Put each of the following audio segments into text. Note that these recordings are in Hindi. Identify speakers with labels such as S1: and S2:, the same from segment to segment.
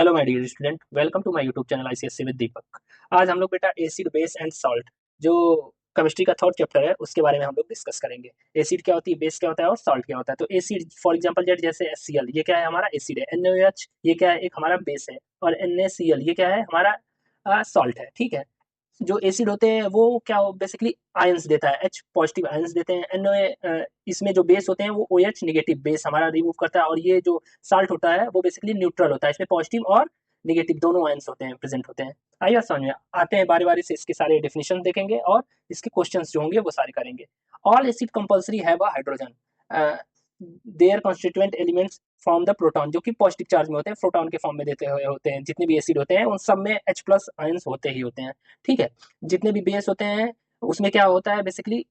S1: Hello my dear student, welcome to my YouTube channel ICSC with Deepak. आज हम लोग बेटा एसिड बेस एंड सॉल्ट जो केमिस्ट्री का थर्ड चैप्टर है उसके बारे में हम लोग डिस्कस करेंगे। एसिड क्या होती है, बेस क्या होता है और सॉल्ट क्या होता है। तो एसिड फॉर एग्जांपल जेड जैसे HCl, ये क्या है, हमारा एसिड है। NaOH ये क्या है, एक हमारा बेस है। और NaCl ये क्या है, हमारा सॉल्ट है। ठीक है। जो एसिड होते हैं वो क्या बेसिकली आयंस देता है, H पॉजिटिव आयंस देते हैं। इसमें जो बेस होते हैं वो OH निगेटिव बेस हमारा रिमूव करता है। और ये जो साल्ट होता है वो बेसिकली न्यूट्रल होता है, इसमें पॉजिटिव और निगेटिव दोनों आयंस होते हैं, प्रेजेंट होते हैं। आइए समझ में आते हैं, बारी बारी से इसके सारे डेफिनेशन देखेंगे और इसके क्वेश्चंस जो होंगे वो सारे करेंगे। All acid compulsory have a hydrogen, their constituent elements from the proton, जो कि पॉजिटिव चार्ज में होते हैं, प्रोटॉन के फॉर्म में देते हुए होते हैं। जितने भी एसिड होते हैं उन सब में H प्लस आयंस होते ही होते हैं। ठीक है। जितने भी बेस होते हैं उसमें क्या होता है, बेसिकली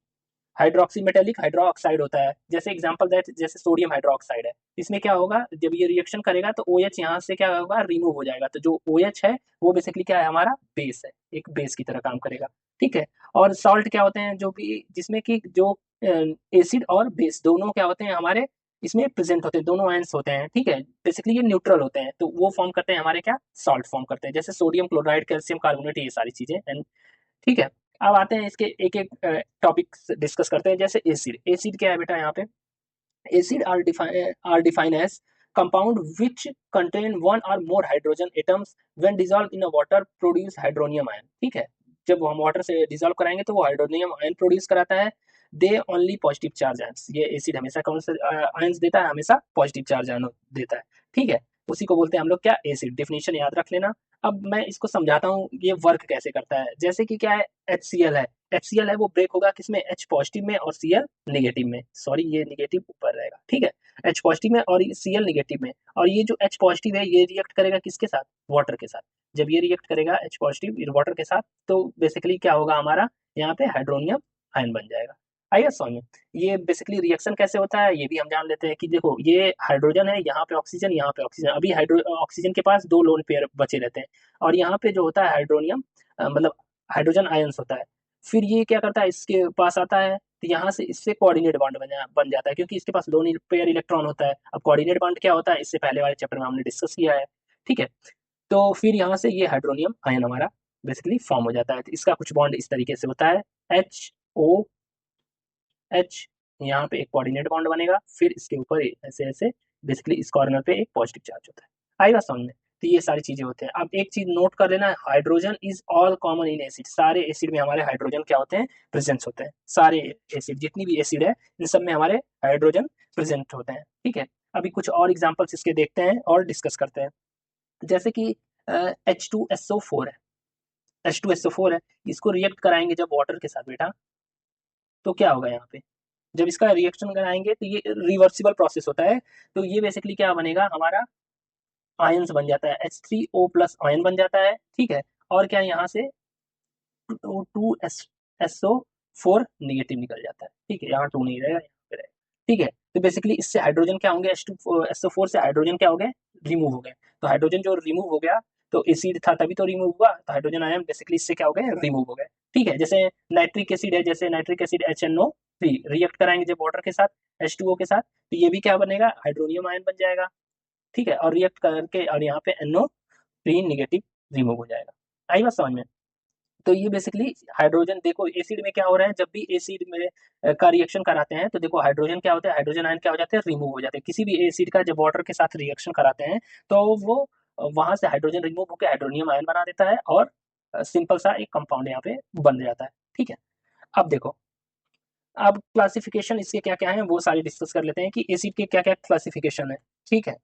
S1: हाइड्रोक्सी मेटेलिक हाइड्रोक्साइड होता है। जैसे एग्जांपल दैट, जैसे सोडियम हाइड्रोक्साइड है, इसमें क्या होगा, जब ये रिएक्शन करेगा तो OH यहाँ से क्या होगा, रिमूव हो जाएगा। तो जो OH है वो बेसिकली क्या है, हमारा बेस है, एक बेस की तरह काम करेगा। ठीक है। और सॉल्ट क्या होते हैं, जो भी जिसमें कि जो एसिड और बेस दोनों क्या होते हैं हमारे इसमें प्रेजेंट होते हैं, दोनों आयंस होते हैं। ठीक है। बेसिकली ये न्यूट्रल होते हैं, तो वो फॉर्म करते हैं हमारे क्या, सॉल्ट फॉर्म करते हैं, जैसे सोडियम क्लोराइड, कैल्शियम कार्बोनेट, ये सारी चीजें। एंड ठीक है। अब आते हैं इसके एक एक टॉपिक डिस्कस करते हैं। जैसे एसिड, एसिड क्या है बेटा, यहाँ पे acid are define as compound which contain one or more hydrogen atoms when dissolve in a water produce hydronium ion. ठीक है। जब हम वाटर से डिसॉल्व कराएंगे तो वो हाइड्रोनियम आयन प्रोड्यूस कराता है। They only positive charge ions, ये एसिड हमेशा कौन सा आयंस देता है, हमेशा पॉजिटिव चार्ज आयन देता है। ठीक है। उसी को बोलते हैं हम लोग क्या, एसिड। डेफिनेशन याद रख लेना। अब मैं इसको समझाता हूँ ये वर्क कैसे करता है। जैसे कि क्या है, HCl है। HCl है वो ब्रेक होगा किसमें, H पॉजिटिव में और Cl नेगेटिव में। सॉरी, ये नेगेटिव ऊपर रहेगा। ठीक है। H पॉजिटिव में और Cl नेगेटिव में। और ये जो H पॉजिटिव है ये रिएक्ट करेगा किसके साथ, वाटर के साथ। जब ये रिएक्ट करेगा H पॉजिटिव वाटर के साथ तो बेसिकली क्या होगा, हमारा यहाँ पे हाइड्रोनियम आयन बन जाएगा। आइए समझ में, ये बेसिकली रिएक्शन कैसे होता है ये भी हम जान लेते हैं। कि देखो, ये हाइड्रोजन है, यहाँ पे ऑक्सीजन, यहाँ पे ऑक्सीजन। अभी हाइड्रो ऑक्सीजन के पास दो लोन पेयर बचे रहते हैं। और यहाँ पे जो होता है हाइड्रोनियम, मतलब हाइड्रोजन आयंस होता है। फिर ये क्या करता है, इसके पास आता है तो यहाँ से इससे कोऑर्डिनेट बॉन्ड बन जाता है, क्योंकि इसके पास दोनों पेयर इलेक्ट्रॉन होता है। अब कोऑर्डिनेट बॉन्ड क्या होता है, इससे पहले वाले चैप्टर में हमने डिस्कस किया है। ठीक है। तो फिर यहाँ से ये हाइड्रोनियम आयन हमारा बेसिकली फॉर्म हो जाता है। तो इसका कुछ बॉन्ड इस तरीके से होता है, HOH, यहाँ पे एक कोऑर्डिनेट बॉन्ड बनेगा, फिर इसके ऊपर ऐसे ऐसे बेसिकली इस कॉर्नर पे एक पॉजिटिव चार्ज होता है। आएगा समझ में। तो ये सारी चीजें होते हैं। अब एक चीज नोट कर लेना, hydrogen is all common in acid. सारे एसिड में हमारे हाइड्रोजन क्या होते हैं, प्रेजेंट होते हैं। सारे एसिड, जितनी भी एसिड है इन सब में हमारे हाइड्रोजन प्रेजेंट होते हैं। ठीक है। अभी कुछ और एग्जाम्पल्स इसके देखते हैं और डिस्कस करते हैं। जैसे कि H2SO4 है। H2SO4 है, इसको रिएक्ट कराएंगे जब वाटर के साथ बेटा, तो क्या होगा यहाँ पे, जब इसका रिएक्शन कराएंगे तो ये रिवर्सिबल प्रोसेस होता है। तो ये बेसिकली क्या बनेगा, हमारा आयंस बन जाता है, H3O प्लस आयन बन जाता है। ठीक है। और क्या, यहाँ से 2SO4 निगेटिव निकल जाता है। ठीक है, यहाँ 2 नहीं रहेगा, यहाँ पे रहेगा। ठीक है। तो बेसिकली इससे हाइड्रोजन क्या होंगे, H2SO4 से हाइड्रोजन क्या हो गए, रिमूव हो गए। तो हाइड्रोजन जो रिमूव हो गया, तो एसिड था तभी तो रिमूव हुआ, तो हाइड्रोजन आयन बेसिकली इससे क्या हो गए, रिमूव हो गए। ठीक है। जैसे नाइट्रिक एसिड है, जैसे नाइट्रिक एसिड HNO3 रिएक्ट कराएंगे जब वाटर के साथ, H2O के साथ, तो ये भी क्या बनेगा, हाइड्रोनियम आयन बन जाएगा। ठीक है। और रिएक्ट करके और यहाँ पे NO3 निगेटिव रिमूव हो जाएगा। आई बात समझ में। तो ये बेसिकली हाइड्रोजन, देखो एसिड में क्या हो रहा है, जब भी एसिड में का रिएक्शन कराते हैं तो देखो हाइड्रोजन क्या होता है, हाइड्रोजन आयन क्या हो जाते हैं, रिमूव हो जाते हैं। किसी भी एसिड का जब वाटर के साथ रिएक्शन कराते हैं तो वो वहां से हाइड्रोजन रिमूव होकर हाइड्रोनियम आयन बना देता है और सिंपल सा एक कंपाउंड यहाँ पे बन जाता है। ठीक है। अब देखो, अब क्लासिफिकेशन इसके क्या क्या है वो सारी डिस्कस कर लेते हैं कि एसिड के क्या क्या क्लासिफिकेशन है। ठीक है।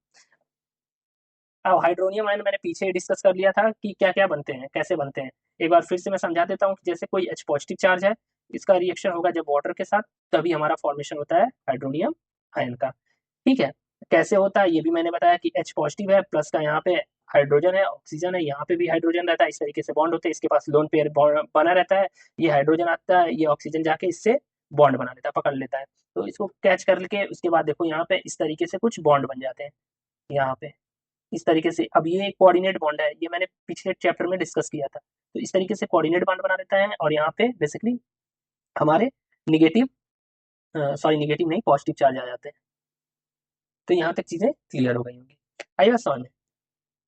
S1: अब हाइड्रोनियम आयन मैंने पीछे डिस्कस कर लिया था कि क्या क्या बनते हैं, कैसे बनते हैं। एक बार फिर से मैं समझा देता हूँ कि जैसे कोई H पॉजिटिव चार्ज है, इसका रिएक्शन होगा जब वाटर के साथ, तभी हमारा फॉर्मेशन होता है हाइड्रोनियम आयन का। ठीक है। कैसे होता है ये भी मैंने बताया कि H पॉजिटिव है, प्लस का यहाँ पे हाइड्रोजन है, ऑक्सीजन है, यहाँ पे भी हाइड्रोजन रहता है, इस तरीके से बॉन्ड होते हैं। इसके पास लोन पेयर बना रहता है, ये हाइड्रोजन आता है, ये ऑक्सीजन जाके इससे बॉन्ड बना लेता है, पकड़ लेता है। तो इसको कैच करके उसके बाद देखो यहाँ पे इस तरीके से कुछ बॉन्ड बन जाते हैं यहाँ पे, इस तरीके से। अब ये कोऑर्डिनेट बॉन्ड है, ये मैंने पिछले चैप्टर में डिस्कस किया था। तो इस तरीके से कोऑर्डिनेट बॉन्ड बना देता है और यहाँ पे बेसिकली हमारे निगेटिव, सॉरी निगेटिव नहीं, पॉजिटिव चार्ज आ जाते हैं। तो यहाँ तक चीजें क्लियर हो गई होंगी। आई बात समझ में।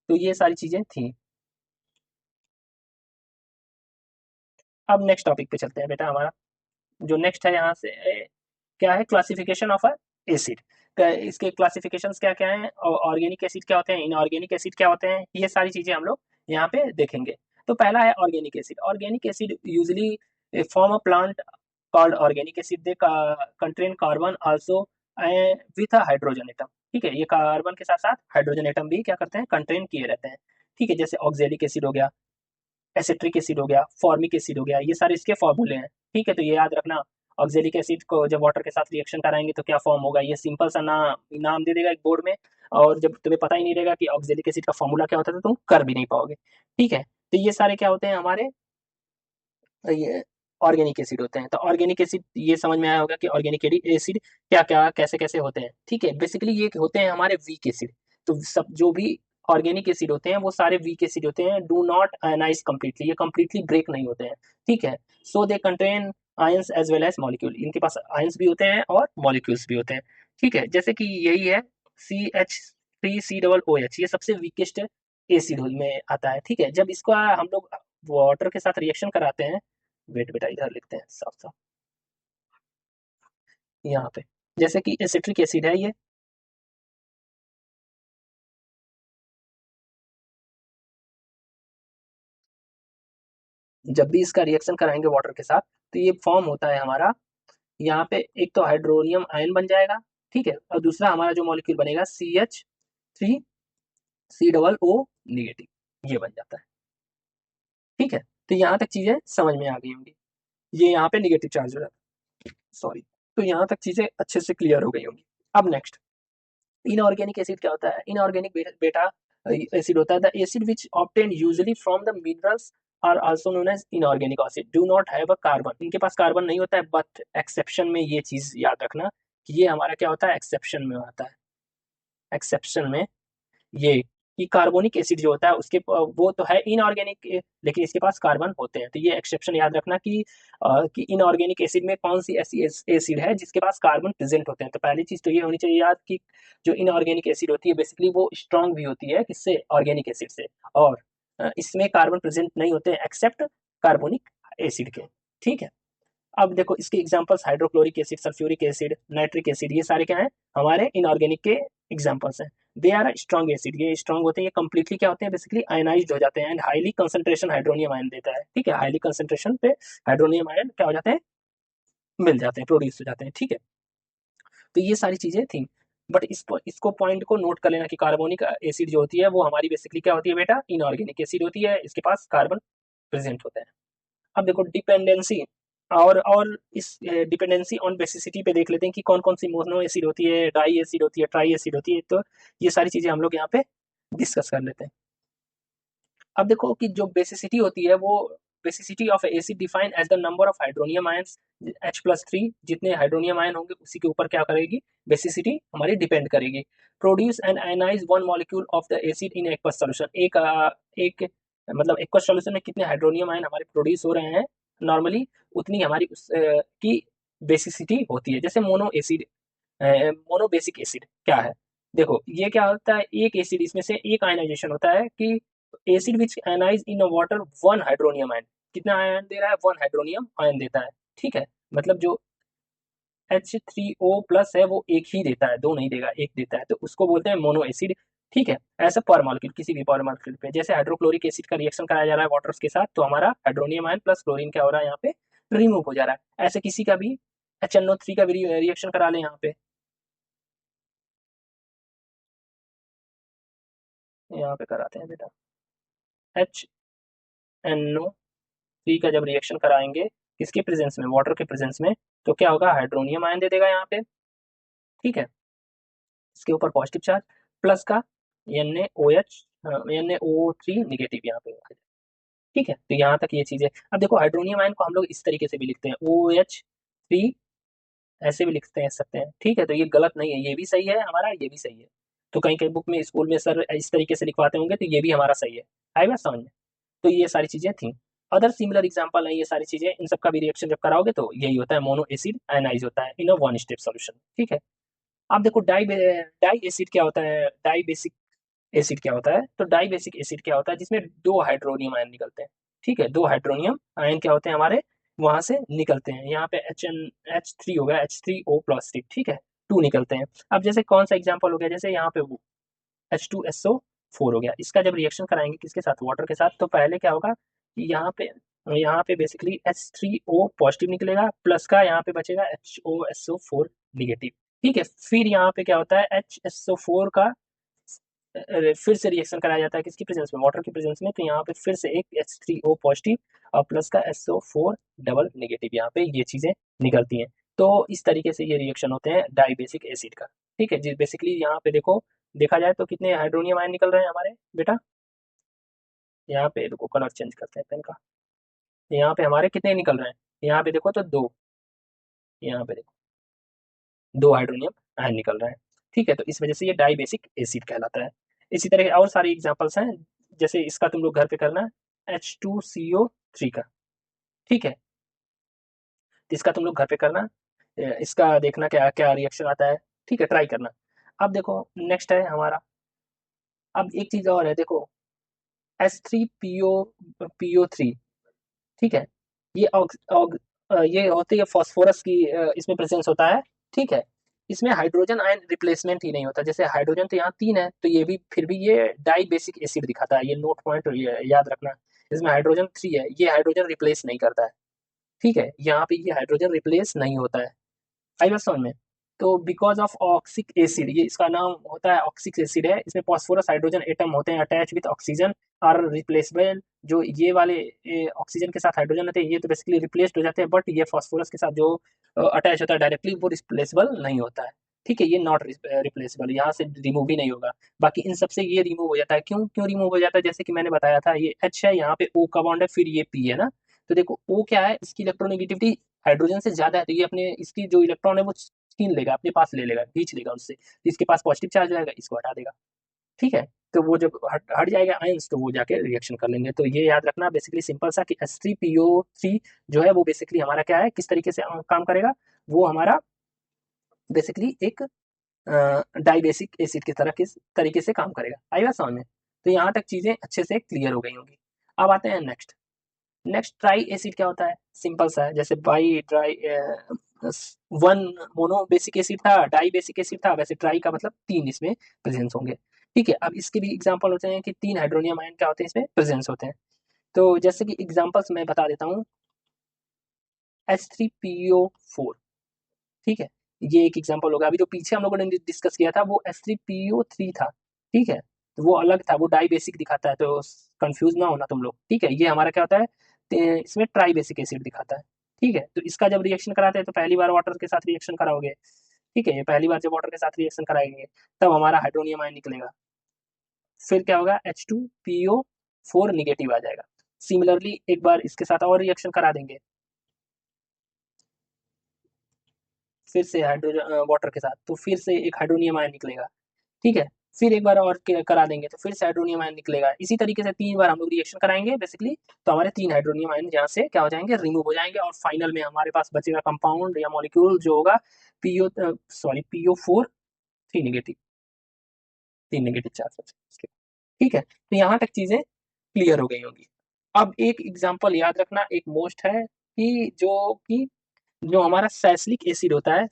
S1: तो ये सारी चीजें थी। अब नेक्स्ट टॉपिक पे चलते हैं बेटा। हमारा जो नेक्स्ट है यहाँ से क्या है, क्लासिफिकेशन ऑफ अ एसिड। इसके क्लासिफिकेशंस क्या क्या हैं, और ऑर्गेनिक एसिड क्या होते हैं, इनऑर्गेनिक एसिड क्या होते हैं, ये सारी चीजें हम लोग यहाँ पे देखेंगे। तो पहला है organic acid. Organic acid usually form a plant called organic acid. They contain carbon also with a hydrogen atom. ठीक है, ये कार्बन के साथ साथ हाइड्रोजन एटम भी क्या करते हैं, कंटेन किए रहते हैं। ठीक है, जैसे ऑक्जेलिक एसिड हो गया, एसिट्रिक एसिड हो गया, फॉर्मिक एसिड हो गया, ये सारे इसके फॉर्मूले हैं। ठीक है, तो ये याद रखना। ऑक्जेलिक एसिड को जब वाटर के साथ रिएक्शन कराएंगे तो क्या फॉर्म होगा, ये सिंपल सा नाम दे देगा एक बोर्ड में। और जब तुम्हें पता ही नहीं रहेगा कि ऑक्जेलिक एसिड का फॉर्मूला क्या होता है तो तुम कर भी नहीं पाओगे। ठीक है, तो ये सारे क्या होते हैं हमारे, ये ऑर्गेनिक एसिड होते हैं। तो ऑर्गेनिक एसिड ये समझ में आया होगा कि ऑर्गेनिक एसिड क्या क्या कैसे कैसे होते हैं। ठीक है, बेसिकली ये होते हैं हमारे वीक एसिड। तो सब जो भी ऑर्गेनिक एसिड होते हैं वो सारे वीक एसिड होते हैं, डू नॉट आयनाइज कंप्लीटली, ये कंप्लीटली ब्रेक नहीं होते हैं। ठीक है, so they contain ions as well as molecule, इनके पास आयंस भी होते हैं और मॉलिक्यूल्स भी होते हैं। ठीक है, जैसे कि यही है CH3C OH, ये सबसे वीकेस्ट एसिड में आता है। ठीक है, जब इसको हम लोग वाटर के साथ रिएक्शन कराते हैं, वेट बेटा इधर लिखते हैं साफ साफ यहाँ पे, जैसे कि एसिट्रिक एसिड है ये, जब भी इसका रिएक्शन कराएंगे वाटर के साथ तो ये फॉर्म होता है हमारा, यहाँ पे एक तो हाइड्रोनियम आयन बन जाएगा। ठीक है, और दूसरा हमारा जो मॉलिक्यूल बनेगा CH3C OO नेगेटिव, ये बन जाता है। ठीक है, तो यहाँ तक चीजें समझ में आ गई होंगी। ये यहाँ पे निगेटिव चार्ज हो जाता है, सॉरी। तो यहाँ तक चीजें अच्छे से क्लियर हो गई होंगी। अब नेक्स्ट, इनऑर्गेनिक एसिड क्या होता है। इनऑर्गेनिक बेटा एसिड होता है the acid which obtain usually from the minerals are also known as inorganic acid, do not have a carbon. इनके पास कार्बन नहीं होता है, बट एक्सेप्शन में ये चीज याद रखना कि ये हमारा क्या होता है, एक्सेप्शन में आता है। एक्सेप्शन में ये कि कार्बोनिक एसिड जो होता है उसके वो तो है इनऑर्गेनिक, लेकिन इसके पास कार्बन होते हैं। तो ये एक्सेप्शन याद रखना कि इनऑर्गेनिक एसिड में कौन सी ऐसी एसिड है जिसके पास कार्बन प्रेजेंट होते हैं। तो पहली चीज तो ये होनी चाहिए याद कि जो इनऑर्गेनिक एसिड होती है बेसिकली वो स्ट्रांग भी होती है किससे, ऑर्गेनिक एसिड से। और इसमें कार्बन प्रेजेंट नहीं होते हैं एक्सेप्ट कार्बोनिक एसिड के। ठीक है, अब देखो इसके examples hydrochloric acid, sulphuric acid, nitric acid, ये सारे क्या हैं, हमारे इनऑर्गेनिक के एग्जांपल्स हैं। दे आर स्ट्रॉन्ग एसिड, ये स्ट्रॉन्ग होते हैं, ये कंप्लीटली क्या होते हैं, बेसिकली आयनाइज्ड हो जाते हैं and highly concentration hydronium ion देता है। ठीक है, हाईली कंसंट्रेशन पे हाइड्रोनियम आयन क्या हो जाते हैं, मिल जाते हैं, प्रोड्यूस हो जाते हैं। ठीक है, तो ये सारी चीजें थी। बट इसको पॉइंट को नोट कर लेना कि कार्बोनिक एसिड जो होती है वो हमारी बेसिकली क्या होती है बेटा, इनऑर्गेनिक एसिड होती है, इसके पास कार्बन प्रेजेंट होता है। अब देखो डिपेंडेंसी, और इस डिपेंडेंसी ऑन बेसिसिटी पे देख लेते हैं कि कौन कौन सी मोनो एसिड होती है, डाई एसिड होती है, ट्राई एसिड होती है। तो ये सारी चीजें हम लोग यहाँ पे डिस्कस कर लेते हैं। अब देखो कि जो बेसिसिटी होती है वो, basicity of acid define as the number of hydronium ions, H+3, जितने हाइड्रोनियम आयन होंगे उसी के ऊपर क्या करेगी, बेसिसिटी हमारी डिपेंड करेगी। Produce and ionise one molecule of the acid in aqueous solution, एक मतलब एक्वस सोल्यूशन में कितने हाइड्रोनियम आयन हमारे प्रोड्यूस हो रहे हैं नॉर्मली, उतनी हमारी की बेसिसिटी होती है। जैसे mono acid, mono basic acid क्या है, देखो ये क्या होता है, एक एसिड इसमें से एक आयनाइजेशन होता है कि acid which ionise in water one hydronium ion, कितना आयन दे रहा है, वन हाइड्रोनियम आयन देता है। ठीक है, मतलब जो H3O+ है वो एक ही देता है, दो नहीं देगा, एक देता है, तो उसको बोलते हैं मोनो एसिड। ठीक है, ऐसा पर मॉलिक्यूल, किसी भी पर मॉलिक्यूल पे, जैसे हाइड्रोक्लोरिक एसिड का रिएक्शन कराया जा रहा है वाटर के साथ तो हमारा हाइड्रोनियम आयन प्लस क्लोरीन क्या हो रहा है यहाँ पे, रिमूव हो जा रहा है। ऐसे किसी का भी HNO3 का भी रिएक्शन करा लें यहाँ पे, यहाँ पे कराते हैं बेटा। HNO3 का जब रिएक्शन कराएंगे किसके प्रेजेंस में, वाटर के प्रेजेंस में, तो क्या होगा, हाइड्रोनियम आयन दे देगा यहाँ पे। ठीक है, इसके ऊपर पॉजिटिव चार्ज प्लस का NaOH, NaO3 निगेटिव यहाँ पे। ठीक है, तो यहाँ तक ये चीजें। अब देखो हाइड्रोनियम आयन को हम लोग इस तरीके से भी लिखते हैं, OH3, ऐसे भी लिखते हैं सकते हैं। ठीक है, तो ये गलत नहीं है, ये भी सही है हमारा, ये भी सही है। तो कहीं कहीं बुक में स्कूल में सर इस तरीके से लिखवाते होंगे तो ये भी हमारा सही है, आएगा समझ में। तो ये सारी चीजें थी। अदर सिमिलर एग्जांपल है ये सारी चीजें, इन सब का भी रिएक्शन जब कराओगे तो यही होता है, मोनो एसिड आयनाइज होता है इन अ वन स्टेप सॉल्यूशन। ठीक है, अब देखो डाई डाई एसिड क्या होता है, डाई बेसिक एसिड क्या होता है, तो डाई बेसिक एसिड क्या होता है, जिसमें दो हाइड्रोनियम आयन निकलते हैं। ठीक है, दो हाइड्रोनियम आयन क्या होते हैं हमारे, वहां से निकलते हैं। यहाँ पे H3 हो गया, H3O प्लास्टिक, ठीक है, टू निकलते हैं। अब जैसे कौन सा एग्जाम्पल हो गया, जैसे यहाँ पे वो H2SO4 हो गया, इसका जब रिएक्शन कराएंगे किसके साथ, वाटर के साथ, तो पहले क्या होगा कि यहाँ पे बेसिकली H3O पॉजिटिव निकलेगा, प्लस का यहाँ पे बचेगा HOSO4 निगेटिव। ठीक है, फिर यहाँ पे क्या होता है, HSO4 का फिर से रिएक्शन कराया जाता है किसकी प्रेजेंस में, वाटर की प्रेजेंस में, तो यहाँ पे फिर से एक H3O पॉजिटिव और प्लस का SO4 डबल नेगेटिव, यहाँ पे ये चीजें निकलती हैं। तो इस तरीके से ये रिएक्शन होते हैं डाइबेसिक एसिड का। ठीक है जी, बेसिकली यहाँ पे देखो, देखा जाए तो कितने हाइड्रोनियम आयन निकल रहे हैं हमारे बेटा, यहाँ पे देखो कलर चेंज करते हैं पेन का, यहाँ पे हमारे कितने निकल रहे हैं, यहाँ पे देखो तो दो, यहाँ पे देखो दो हाइड्रोनियम आयन निकल रहे हैं। ठीक है, तो इस वजह से ये डाइबेसिक एसिड कहलाता है। इसी तरह के और सारे एग्जांपल्स हैं, जैसे इसका तुम लोग घर पे करना है H2CO3 का। ठीक है, तो इसका तुम लोग घर पे करना, इसका देखना क्या क्या रिएक्शन आता है। ठीक है, ट्राई करना। अब देखो नेक्स्ट है हमारा, अब एक चीज और है देखो, H3PO3। ठीक है, ये ये होती है फास्फोरस की, इसमें प्रेजेंस होता है। ठीक है, इसमें हाइड्रोजन आयन रिप्लेसमेंट ही नहीं होता, जैसे हाइड्रोजन तो यहाँ तीन है, तो ये भी फिर भी ये डाई बेसिक एसिड दिखाता है, ये नोट पॉइंट याद रखना। इसमें हाइड्रोजन थ्री है, ये हाइड्रोजन रिप्लेस नहीं करता है। ठीक है, यहाँ पे ये हाइड्रोजन रिप्लेस नहीं होता है। आई बात समझ में। तो बिकॉज ऑफ ऑक्सिक एसिड, ये इसका नाम होता है ऑक्सिक एसिड है, इसमें फॉस्फोरस हाइड्रोजन एटम होते हैं अटैच विद ऑक्सीजन और रिप्लेसेबल। जो ये वाले ऑक्सीजन के साथ हाइड्रोजन होते हैं ये तो बेसिकली रिप्लेस्ड हो जाते हैं, बट ये फॉस्फोरस के साथ जो अटैच होता है डायरेक्टली वो रिप्लेसेबल नहीं होता है। ठीक है, ये नॉट रिप्लेसेबल, यहाँ से रिमूव भी नहीं होगा। बाकी इन सबसे ये रिमूव हो जाता है, क्यों क्यों रिमूव हो जाता है, जैसे कि मैंने बताया था, ये H है, यहाँ पे O का बॉन्ड है, फिर ये P है ना। तो देखो O क्या है, इसकी इलेक्ट्रोनेगेटिविटी हाइड्रोजन से ज्यादा है, तो ये अपने इसकी जो इलेक्ट्रॉन है वो छीन लेगा, अपने पास ले लेगा, खींच लेगा उससे, तो इसके पास पॉजिटिव चार्ज आएगा, इसको हटा देगा। ठीक है, तो वो जब हट जाएगा आयंस, तो वो जाके रिएक्शन कर लेंगे। तो ये याद रखना बेसिकली सिंपल सा कि H3PO3 जो है वो बेसिकली हमारा क्या है, किस तरीके से काम करेगा, वो हमारा बेसिकली एक डाइबेसिक एसिड की तरह किस तरीके से काम करेगा। आई बात समझ में। तो यहाँ तक चीजें अच्छे से क्लियर हो गई होंगी। अब आते हैं नेक्स्ट। नेक्स्ट ट्राई एसिड क्या होता है, सिंपल सा है, जैसे by try, one mono basic acid था, डाई बेसिक एसिड था, वैसे ट्राई का मतलब तीन इसमें प्रेजेंस होंगे। ठीक है, अब इसके भी एग्जांपल होते हैं कि तीन हाइड्रोनियम आयन क्या होते हैं इसमें प्रेजेंस होते हैं। तो जैसे कि एग्जांपल्स मैं बता देता हूँ, H3PO4। ठीक है, ये एक एग्जांपल होगा। अभी जो पीछे हम लोगों ने डिस्कस किया था वो H3PO3 था। ठीक है, तो वो अलग था, वो डाई बेसिक दिखाता है, तो कंफ्यूज ना होना तुम लोग। ठीक है, ये हमारा क्या होता है, इसमें ट्राई बेसिक एसिड दिखाता है। ठीक है, तो इसका जब रिएक्शन कराते हैं तो पहली बार वाटर के साथ रिएक्शन कराओगे। ठीक है, ये पहली बार जब वाटर के साथ रिएक्शन कराएंगे तब हमारा हाइड्रोनियम आयन निकलेगा, फिर क्या होगा, H2PO4 निगेटिव आ जाएगा। सिमिलरली एक बार इसके साथ और रिएक्शन करा देंगे, फिर से हाइड्रोजन वाटर के साथ, तो फिर से एक हाइड्रोनियम आयन निकलेगा। ठीक है, फिर एक बार और करा देंगे तो फिर से हाइड्रोनियम आयन निकलेगा। इसी तरीके से तीन बार हम लोग रिएक्शन कराएंगे बेसिकली, तो हमारे तीन हाइड्रोनियम आयन यहाँ से क्या हो जाएंगे, रिमूव हो जाएंगे, और फाइनल में हमारे पास बचेगा कंपाउंड या मॉलिक्यूल जो होगा PO4 थ्री नेगेटिव, तीन नेगेटिव चार्ज बचे। ठीक है, तो यहाँ तक चीजें क्लियर हो गई होंगी। अब एक एग्जाम्पल याद रखना, एक मोस्ट है कि जो हमारा सैलिसिलिक एसिड होता है,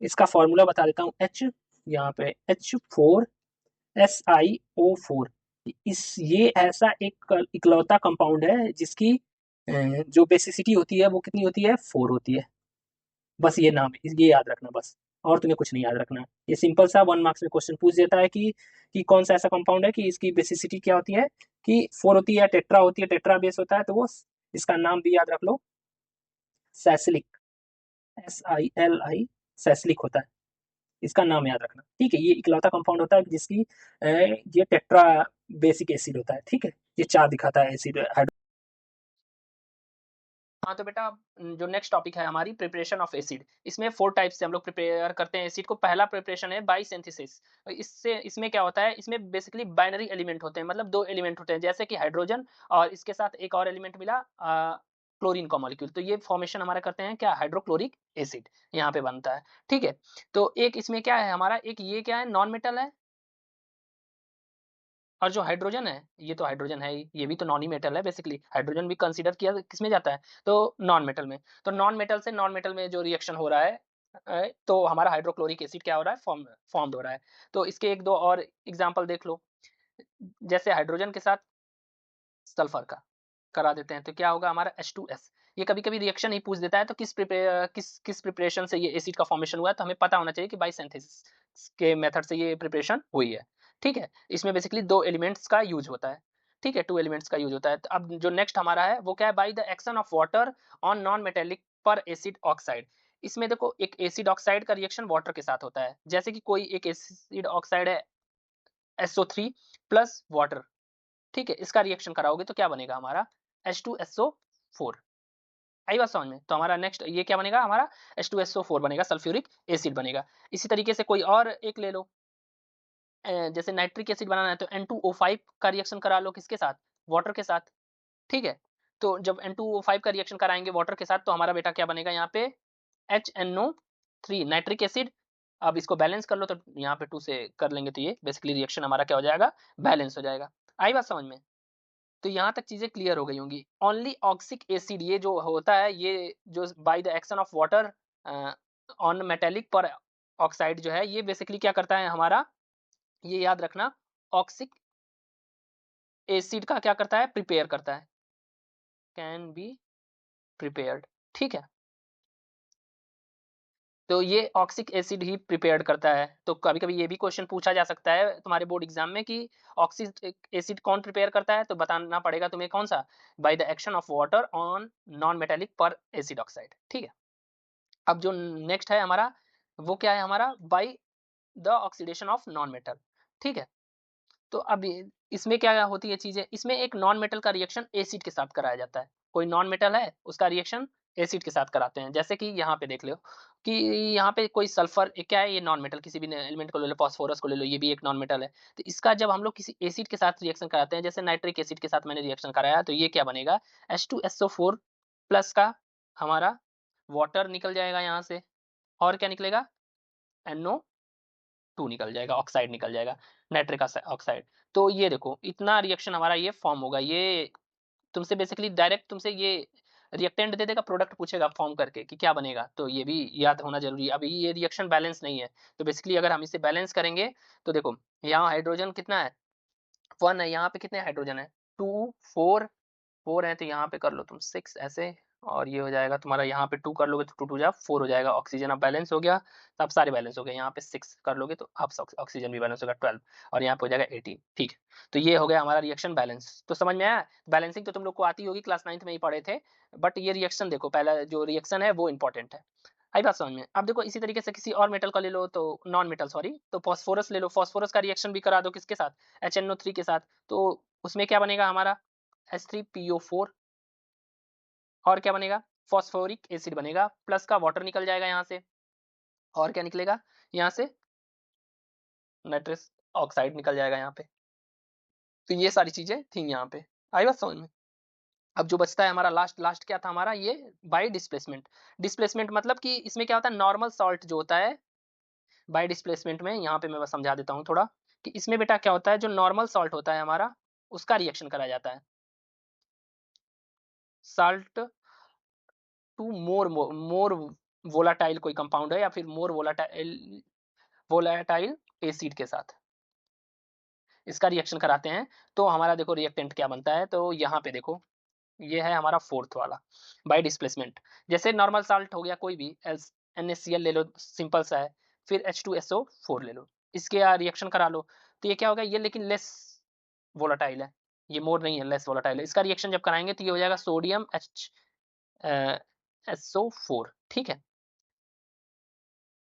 S1: इसका फॉर्मूला बता देता हूँ, H, यहाँ पे H4SiO4। इस ये ऐसा एक इकलौता कंपाउंड है जिसकी जो बेसिसिटी होती है वो कितनी होती है, 4 होती है। बस ये नाम है, ये याद रखना बस, और तुम्हें कुछ नहीं याद रखना है। ये सिंपल सा 1 मार्क्स में क्वेश्चन पूछ देता है कि कौन सा ऐसा कंपाउंड है कि इसकी बेसिसिटी क्या होती है, कि 4 होती है, टेट्रा होती है, टेट्रा बेस होता है, तो वो इसका नाम भी याद रख लो, सैसिलिक, SILI, सैसिलिक होता है, इसका नाम याद रखना। ठीक है, ये इकलौता कंपाउंड होता है जिसकी ये टेट्रा बेसिक एसिड होता है। ठीक है, ये चार दिखाता है एसिड। हाँ तो बेटा, जो नेक्स्ट टॉपिक है हमारी प्रिपरेशन ऑफ एसिड, इसमें 4 टाइप से हम लोग प्रिपेयर करते हैं एसिड को। पहला प्रिपरेशन है बाई सिंथेसिस। इसमें क्या होता है, इसमें बेसिकली बाइनरी एलिमेंट होते हैं, मतलब दो एलिमेंट होते हैं, जैसे कि हाइड्रोजन और इसके साथ एक और एलिमेंट मिला, क्लोरीन का मॉलिक्यूल, तो ये फॉर्मेशन हमारा करते हैं क्या, हाइड्रोक्लोरिक एसिड यहाँ पे बनता है। ठीक है, तो एक इसमें क्या है हमारा, एक ये क्या है, नॉन मेटल है, और जो हाइड्रोजन है, ये तो हाइड्रोजन है ही, ये भी तो नॉन ही मेटल है बेसिकली। हाइड्रोजन भी कंसीडर किया किसमें जाता है, तो नॉन मेटल में। तो नॉन मेटल से नॉन मेटल में जो रिएक्शन हो रहा है, तो हमारा हाइड्रोक्लोरिक एसिड क्या हो रहा है, फॉर्म्ड हो रहा है। तो इसके एक दो और एग्जांपल देख लो। जैसे हाइड्रोजन के साथ सल्फर का करा देते हैं तो क्या होगा हमारा H2S। ये कभी कभी रिएक्शन ही पूछ देता है, तो किस प्रिपरेशन से ये एसिड का फॉर्मेशन हुआ है, तो हमें पता होना चाहिए कि बाई सिंथेसिस के मेथड से ये प्रिपरेशन हुई है। ठीक है, इसमें बेसिकली दो एलिमेंट्स का यूज होता है। ठीक है, टू एलिमेंट्स का यूज होता है। तो अब जो नेक्स्ट हमारा है वो क्या है, by the action of water on non metallic पर एसिड ऑक्साइड। इसमें देखो एक एसिड ऑक्साइड का रिएक्शन वाटर के साथ होता है, जैसे कि कोई एक एसिड ऑक्साइड है SO3 प्लस वाटर। ठीक है, इसका रिएक्शन कराओगे तो क्या बनेगा हमारा H2SO4। आई बात समझ में। तो हमारा नेक्स्ट ये क्या बनेगा हमारा H2SO4 बनेगा, सल्फ्यूरिक एसिड बनेगा। इसी तरीके से कोई और एक ले लो, जैसे नाइट्रिक एसिड बनाना है तो N2O5 का रिएक्शन करा लो, किसके साथ, वाटर के साथ। ठीक है, तो जब N2O5 का रिएक्शन कराएंगे वाटर के साथ तो हमारा बेटा क्या बनेगा यहाँ पे HNO3 नाइट्रिक एसिड। अब इसको बैलेंस कर लो तो यहाँ पे 2 से कर लेंगे तो ये बेसिकली रिएक्शन हमारा क्या हो जाएगा, बैलेंस हो जाएगा। आई बात समझ में। तो यहाँ तक चीजें क्लियर हो गई होंगी। ओनली ऑक्सिक एसिड ये जो होता है, ये जो by the action of water on metallic पर ऑक्साइड जो है, ये बेसिकली क्या करता है हमारा, ये याद रखना, ऑक्सिक एसिड का क्या करता है, प्रिपेयर करता है, कैन बी प्रिपेयर्ड। ठीक है, तो ये ऑक्सिक एसिड ही प्रिपेयर्ड करता है। तो कभी कभी ये भी क्वेश्चन पूछा जा सकता है तुम्हारे बोर्ड एग्जाम में कि ऑक्सिक एसिड कौन प्रिपेयर करता है, तो बताना पड़ेगा तुम्हें कौन सा, by the action of water on non metallic पर एसिड ऑक्साइड। ठीक है, अब जो नेक्स्ट है हमारा वो क्या है हमारा, by the oxidation of non metal. ठीक है, तो अब इसमें क्या होती है चीजें, इसमें एक नॉन मेटल का रिएक्शन एसिड के साथ कराया जाता है। कोई नॉन मेटल है उसका रिएक्शन एसिड के साथ कराते हैं, जैसे कि यहाँ पे देख लो कि यहाँ पे कोई सल्फर क्या है, ये नॉन मेटल, किसी भी एलिमेंट को ले लो, फास्फोरस को ले लो, ये भी एक नॉन मेटल है। तो इसका जब हम लोग किसी एसिड के साथ रिएक्शन कराते हैं, जैसे नाइट्रिक एसिड के साथ मैंने रिएक्शन कराया, तो ये क्या बनेगा H2SO4 प्लस का हमारा वाटर निकल जाएगा यहाँ से, और क्या निकलेगा NO2 निकल जाएगा, ऑक्साइड निकल जाएगा, नाइट्रिक ऑक्साइड। तो ये देखो इतना रिएक्शन हमारा ये फॉर्म होगा। ये तुमसे बेसिकली डायरेक्ट तुमसे ये रिएक्टेंट दे देगा, प्रोडक्ट पूछेगा फॉर्म करके कि क्या बनेगा, तो ये भी याद होना जरूरी है। अभी ये रिएक्शन बैलेंस नहीं है, तो बेसिकली अगर हम इसे बैलेंस करेंगे तो देखो यहाँ हाइड्रोजन कितना है, 1 है, यहाँ पे कितने हाइड्रोजन है, 2 4 है, तो यहाँ पे कर लो तुम 6 ऐसे, और ये हो जाएगा तुम्हारा, यहाँ पे 2 कर लोगे तो 2 2 जा 4 हो जाएगा, ऑक्सीजन अब बैलेंस हो गया। तो अब सारे बैलेंस हो गए, यहाँ पे 6 कर लोगे तो अब ऑक्सीजन भी बैलेंस होगा 12, और यहाँ पे हो जाएगा 18। ठीक है, तो ये हो गया हमारा रिएक्शन बैलेंस। तो समझ में आया, बैलेंसिंग तो तुम लोग को आती होगी, क्लास 9th में ही पढ़े थे। बट ये रिएक्शन देखो, पहला जो रिएक्शन है वो इंपॉर्टेंट है। आई बात समझ में। अब देखो इसी तरीके से किसी और मेटल का ले लो, तो नॉन मेटल सॉरी, तो फॉस्फोरस ले लो, फॉस्फोरस का रिएक्शन भी करा दो किसके साथ, HNO3 के साथ। तो उसमें क्या बनेगा हमारा H3PO4, और क्या बनेगा, फॉस्फोरिक एसिड बनेगा, प्लस का वाटर निकल जाएगा यहाँ से, और क्या निकलेगा यहाँ से, नाइट्रस ऑक्साइड निकल जाएगा यहाँ पे। तो ये सारी चीजें थी यहाँ पे। आई बात समझ में। अब जो बचता है हमारा लास्ट, लास्ट क्या था हमारा, ये बाय डिस्प्लेसमेंट। डिस्प्लेसमेंट मतलब कि इसमें क्या होता है, नॉर्मल सॉल्ट जो होता है बाय डिस्प्लेसमेंट में, यहाँ पे मैं बस समझा देता हूँ थोड़ा, कि इसमें बेटा क्या होता है, जो नॉर्मल सॉल्ट होता है हमारा, उसका रिएक्शन कराया जाता है, salt to more more volatile कोई कंपाउंड है, या फिर मोर वोलाटाइल एसिड के साथ इसका रिएक्शन कराते हैं। तो हमारा देखो रिएक्टेंट क्या बनता है, तो यहाँ पे देखो ये है हमारा फोर्थ वाला, बाय डिस्प्लेसमेंट। जैसे नॉर्मल साल्ट हो गया कोई भी, NaCl ले लो, सिंपल सा है, फिर H2SO4 ले लो, इसके रिएक्शन करा लो। तो ये क्या होगा, ये लेकिन लेस वोलाटाइल है, ये मोर नहीं है, लेस वोलाटाइल है। इसका रिएक्शन जब कराएंगे तो ये हो जाएगा सोडियम SO4। ठीक है,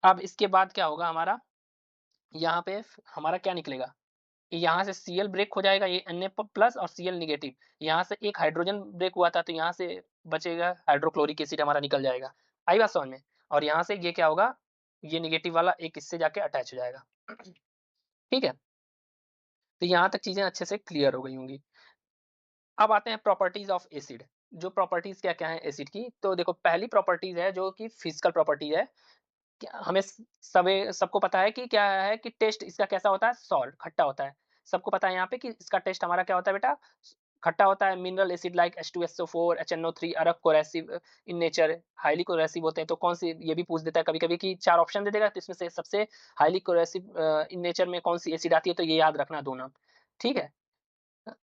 S1: अब इसके बाद क्या होगा हमारा, यहाँ पे हमारा क्या निकलेगा, यहाँ से Cl ब्रेक हो जाएगा, ये Na प्लस और Cl निगेटिव, यहाँ से एक हाइड्रोजन ब्रेक हुआ था तो यहाँ से बचेगा हाइड्रोक्लोरिक एसिड हमारा निकल जाएगा। आई बात समझ में। और यहाँ से ये क्या होगा, ये निगेटिव वाला एक इससे जाके अटैच हो जाएगा। ठीक है, तो यहाँ तक चीजें अच्छे से क्लियर हो गई होंगी। अब आते हैं प्रॉपर्टीज ऑफ एसिड। जो प्रॉपर्टीज क्या क्या है एसिड की, तो देखो पहली प्रॉपर्टीज है जो कि फिजिकल प्रॉपर्टी है। हमें सबे सबको पता है कि क्या है, कि टेस्ट इसका कैसा होता है, सॉल्ट खट्टा होता है। सबको पता है यहाँ पे कि इसका टेस्ट हमारा क्या होता है बेटा, खट्टा होता है। Mineral acid like H2SO4, HNO3 are corrosive in nature, highly corrosive होते हैं। तो कौन सी, ये भी पूछ देता है कभी कभी कि 4 ऑप्शन दे देगा तो इसमें से सबसे हाईली कोरेसिव इन नेचर में कौन सी एसिड आती है, तो ये याद रखना दो नाम, ठीक है।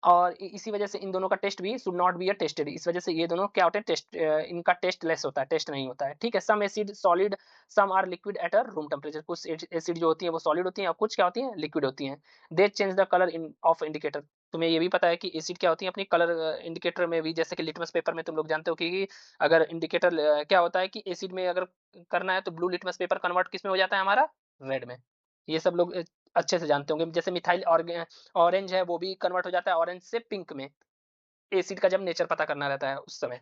S1: और इसी वजह से इन दोनों का टेस्ट भी should not be a tested, इस वजह से ये दोनों क्या होते हैं, टेस्ट, इनका टेस्ट लेस होता है, टेस्ट नहीं होता है, ठीक है। Some acid solid, some are liquid at a room temperature, कुछ एसिड जो होती है वो सॉलिड होती हैं और कुछ क्या होती हैं, लिक्विड होती हैं। दे change the colour in of indicator, तुम्हें ये भी पता है कि एसिड क्या होती है अपनी कलर इंडिकेटर में भी, जैसे कि लिटमस पेपर में तुम लोग जानते हो कि अगर इंडिकेटर क्या होता है कि एसिड में अगर करना है तो ब्लू लिटमस पेपर कन्वर्ट किस में हो जाता है हमारा, रेड में। ये सब लोग अच्छे से जानते होंगे। जैसे मिथाइल ऑरेंज है वो भी कन्वर्ट हो जाता है ऑरेंज से पिंक में, एसिड का जब नेचर पता करना रहता है उस समय,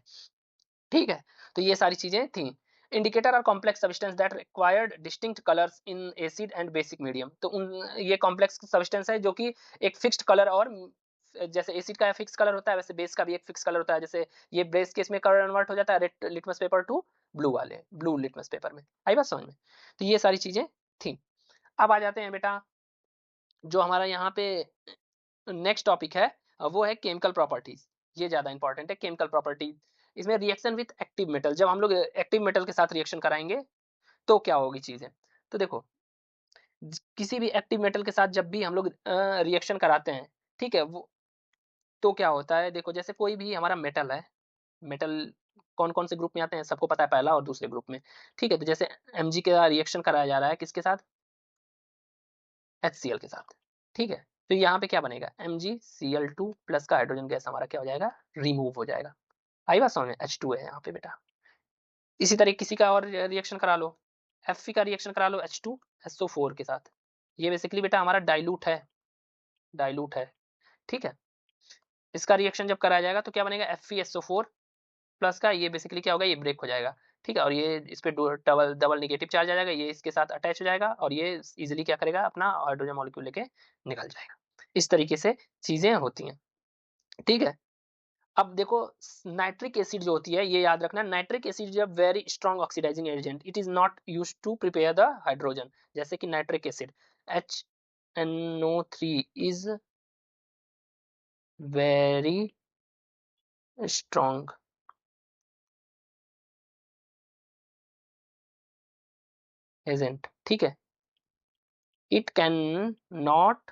S1: ठीक है। तो ये सारी चीजें थी। Indicator are complex substance that required distinct colours in acid and basic medium, तो ये कॉम्प्लेक्स सब्सटेंस है जो कि एक फिक्स्ड कलर और जैसे एसिड का फिक्स कलर होता है वैसे बेस का भी एक फिक्स कलर होता है। जैसे ये बेस केस में कन्वर्ट हो जाता है red litmus paper two blue वाले, ब्लू लिटमस पेपर में। आई बात समझ में? तो ये सारी चीजें थी। अब आ जाते हैं बेटा जो हमारा यहाँ पे नेक्स्ट टॉपिक है, वो है केमिकल प्रॉपर्टीज। ये ज्यादा इंपॉर्टेंट है, केमिकल प्रॉपर्टीज। इसमें रिएक्शन विथ एक्टिव मेटल, जब हम लोग एक्टिव मेटल के साथ रिएक्शन कराएंगे तो क्या होगी चीजें। तो देखो किसी भी एक्टिव मेटल के साथ जब भी हम लोग रिएक्शन कराते हैं, ठीक है, वो तो क्या होता है, देखो जैसे कोई भी हमारा मेटल है, मेटल कौन कौन से ग्रुप में आते हैं सबको पता है, पहला और दूसरे ग्रुप में, ठीक है। तो जैसे Mg का रिएक्शन कराया जा रहा है किसके साथ, HCl के साथ, ठीक है। तो यहाँ पे क्या बनेगा, MgCl2 प्लस का हाइड्रोजन गैस हमारा क्या हो जाएगा, रिमूव हो जाएगा। आई बात समझ में, H2 है यहाँ पे बेटा। इसी तरह किसी का और रिएक्शन करा लो, Fe का रिएक्शन करा लो H2SO4 के साथ, ये बेसिकली बेटा हमारा डाइल्यूट है, डाइल्यूट है, ठीक है। इसका रिएक्शन जब कराया जाएगा तो क्या बनेगा, FeSO4 प्लस का, ये बेसिकली क्या होगा, ये ब्रेक हो जाएगा, ठीक है। और ये इस पे डबल डबल निगेटिव चार्ज आ जाएगा, ये इसके साथ अटैच हो जाएगा और ये इजिली क्या करेगा, अपना हाइड्रोजन मॉलिक्यूल लेके निकल जाएगा। इस तरीके से चीजें होती हैं, ठीक है। अब देखो नाइट्रिक एसिड जो होती है, ये याद रखना, नाइट्रिक एसिड जब very strong oxidising agent, it is not use to prepare the hydrogen. जैसे कि nitric acid HNO3 is very strong agent, ठीक है। It can not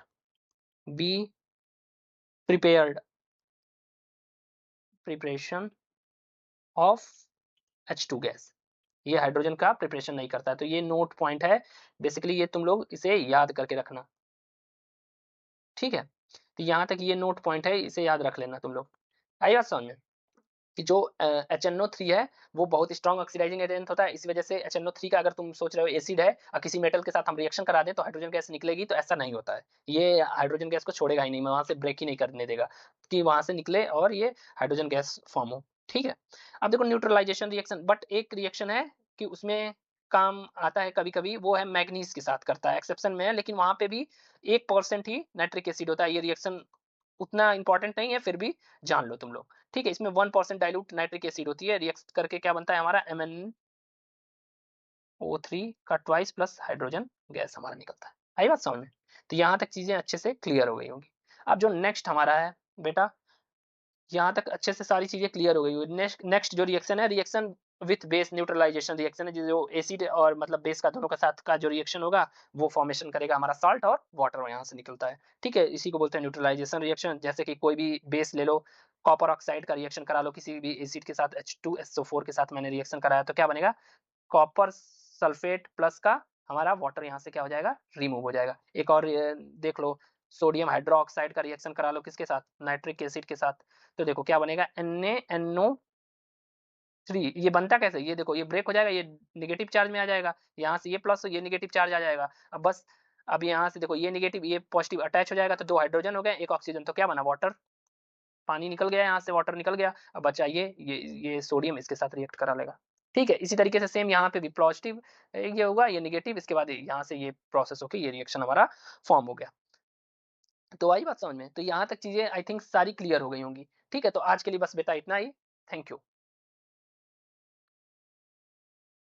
S1: be prepared preparation of H2 gas, ये हाइड्रोजन का प्रिपरेशन नहीं करता है। तो ये नोट पॉइंट है, बेसिकली ये तुम लोग इसे याद करके रखना, ठीक है। तो यहाँ तक ये नोट पॉइंट है, इसे याद रख लेना तुम लोग। आई बात समझ में कि जो HNO3 है वो बहुत स्ट्रॉन्ग ऑक्सीडाइजिंग एजेंट होता है, इसी वजह से HNO3 का अगर तुम सोच रहे हो एसिड है और किसी मेटल के साथ हम रिएक्शन करा दें तो हाइड्रोजन गैस निकलेगी, तो ऐसा नहीं होता है। ये हाइड्रोजन गैस को छोड़ेगा ही नहीं, वहां से ब्रेक ही नहीं करने देगा कि वहां से निकले और ये हाइड्रोजन गैस फॉर्म हो, ठीक है। अब देखो न्यूट्रलाइजेशन रिएक्शन, बट एक रिएक्शन है कि उसमें काम आता है कभी कभी, वो है मैग्नीज के साथ करता है, एक्सेप्शन में है, लेकिन वहां पे भी 1% ही नाइट्रिक एसिड होता है। ये रिएक्शन उतना इंपॉर्टेंट नहीं है, फिर भी जान लो तुम लोग, ठीक है। इसमें 1% डाइल्यूट नाइट्रिक एसिड होती है, रिएक्ट करके क्या बनता है हमारा MnO3 का ट्वाइस प्लस हाइड्रोजन गैस हमारा निकलता है। आई बात समझ में? तो यहाँ तक चीजें अच्छे से क्लियर हो गई होंगी। अब जो नेक्स्ट हमारा है बेटा, यहाँ तक अच्छे से सारी चीजें क्लियर हो गई होगी। नेक्स्ट जो रिएक्शन है, reaction with base neutralisation reaction है, जो एसिड और मतलब बेस का दोनों का साथ का जो रिएक्शन होगा वो फॉर्मेशन करेगा हमारा सॉल्ट और वाटर यहाँ से निकलता है, ठीक है। इसी को बोलते हैं न्यूट्रलाइजेशन रिएक्शन। जैसे कि कोई भी बेस ले लो, कॉपर ऑक्साइड का रिएक्शन करा लो किसी भी एसिड के साथ, H2SO4 के साथ मैंने रिएक्शन कराया तो क्या बनेगा, कॉपर सल्फेट प्लस का हमारा वाटर यहाँ से क्या हो जाएगा, रिमूव हो जाएगा। एक और देख लो, सोडियम हाइड्रोक्साइड का रिएक्शन करा लो किसके साथ, नाइट्रिक एसिड के साथ, तो देखो क्या बनेगा, NaNO3। ये बनता कैसे, ये देखो ये ब्रेक हो जाएगा, ये निगेटिव चार्ज में आ जाएगा, यहाँ से ये प्लस ये निगेटिव चार्ज आ जाएगा। अब बस अब यहाँ से देखो ये निगेटिव ये पॉजिटिव अटैच हो जाएगा, तो 2 हाइड्रोजन हो गए, 1 ऑक्सीजन, तो क्या बना, वाटर, पानी निकल गया यहाँ से, वाटर निकल गया। अब बचा ये सोडियम इसके साथ रिएक्ट करा लेगा, ठीक है। इसी तरीके से सेम यहाँ पे भी पॉजिटिव ये होगा, ये निगेटिव, इसके बाद यहाँ से ये प्रोसेस होकर ये रिएक्शन हमारा फॉर्म हो गया। तो आई बात समझ में? तो यहाँ तक चीजें आई थिंक सारी क्लियर हो गई होंगी, ठीक है। तो आज के लिए बस बेटा इतना ही, थैंक यू।